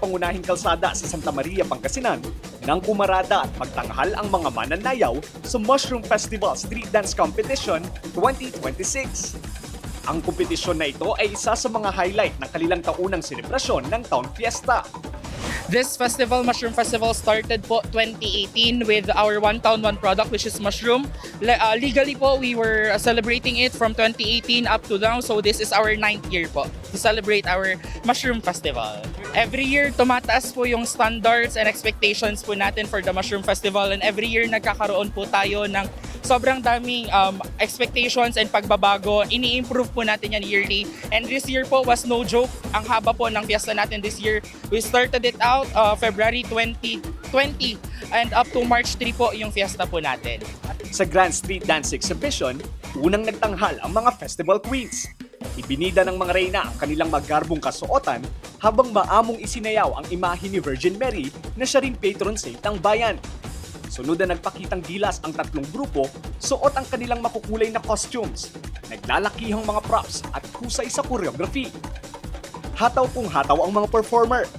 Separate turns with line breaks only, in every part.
pangunahing kalsada sa Santa Maria, Pangasinan nang kumarada at magtanghal ang mga mananayaw sa Mushroom Festival Street Dance Competition 2026. Ang kompetisyon na ito ay isa sa mga highlight ng kanilang taunang selebrasyon ng Town Fiesta.
This festival, Mushroom Festival, started po 2018 with our One Town One product, which is mushroom. Legally po, we were celebrating it from 2018 up to now. So this is our 9th year po to celebrate our Mushroom Festival. Every year, tumataas po yung standards and expectations po natin for the Mushroom Festival. And every year, nagkakaroon po tayo ng sobrang daming expectations and pagbabago. Ini-improve po natin yan yearly. And this year po was no joke. Ang haba po ng fiesta natin this year. We started it out February 2020 and up to March 3 po yung fiesta po natin.
Sa Grand Street Dance Exhibition, unang nagtanghal ang mga festival queens. Ibinida ng mga reyna ang kanilang magarbong kasuotan habang maamong isinayaw ang imahe ni Virgin Mary na siya ring patron saint ng bayan. Sunod na nagpakitang gilas ang tatlong grupo, suot ang kanilang makukulay na costumes, naglalakihang mga props at husay sa choreography. Hataw kung hataw ang mga performer.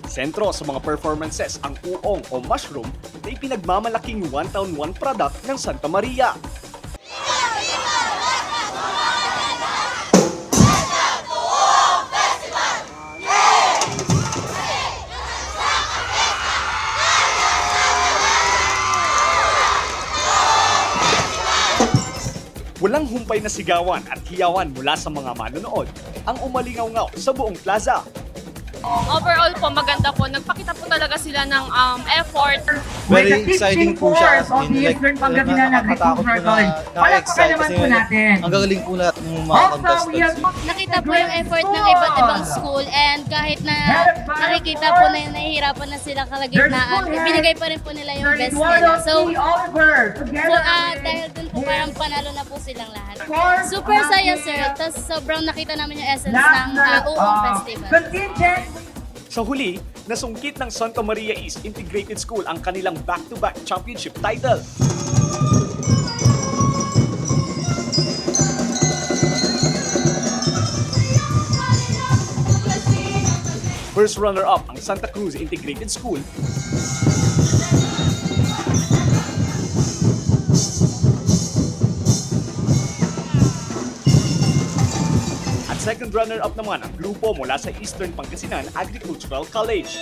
Sentro sa mga performances ang uong o mushroom na ipinagmamalaking One Town One product ng Santa Maria. Walang humpay na sigawan at hiyawan mula sa mga manonood ang umalingaw-ngaw sa buong plaza.
Overall po, maganda po. Nagpakita po talaga sila ng effort.
Very exciting po siya. Nakakatakot po na na-excite kasi ang gagaling po lahat ng mga contestants.
Nakita po yung effort ng iba't ibang school and kahit na nakikita po na nahihirapan na sila kalagitnaan, binigay pa rin po nila yung best nila. So, dahil dun po parang panalo na po silang lahat. Super saya sir, tapos sobrang nakita namin yung essence ng uong festival.
Sa huli, nasungkit ng Santa Maria East Integrated School ang kanilang back-to-back championship title. First runner-up ang Santa Cruz Integrated School. At second runner-up naman ang grupo mula sa Eastern Pangasinan Agricultural College.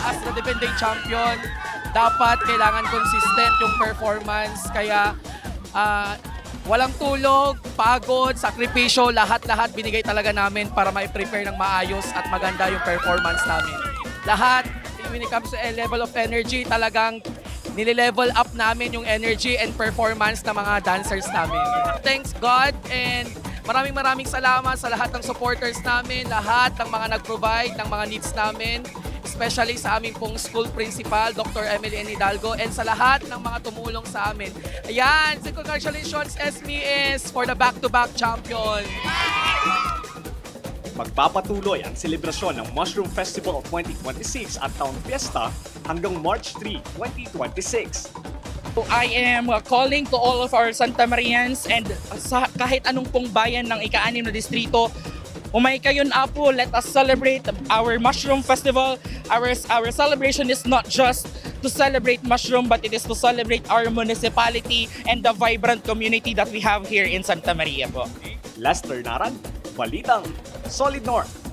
As the defending champion, dapat kailangan consistent yung performance. Kaya walang tulog, pagod, sakripisyo, lahat-lahat binigay talaga namin para ma-prepare ng maayos at maganda yung performance namin. Lahat, when it comes to a level of energy, talagang nile-level up namin yung energy and performance ng mga dancers namin. Thanks God and maraming salamat sa lahat ng supporters namin, lahat ng mga nag-provide ng mga needs namin, especially sa aming pong school principal, Dr. Emily N. Hidalgo, and sa lahat ng mga tumulong sa amin. Ayan, so congratulations SME is for the back-to-back champion.
Magpapatuloy ang selebrasyon ng Mushroom Festival 2026 at Town Fiesta hanggang March 3, 2026.
So I am calling to all of our Santa Marians and sa kahit anong pong bayan ng ika-6 na distrito, umay kayo na po, let us celebrate our Mushroom Festival. Our celebration is not just to celebrate mushroom, but it is to celebrate our municipality and the vibrant community that we have here in Santa Maria po.
Lester Naran, Balitang, Solid North.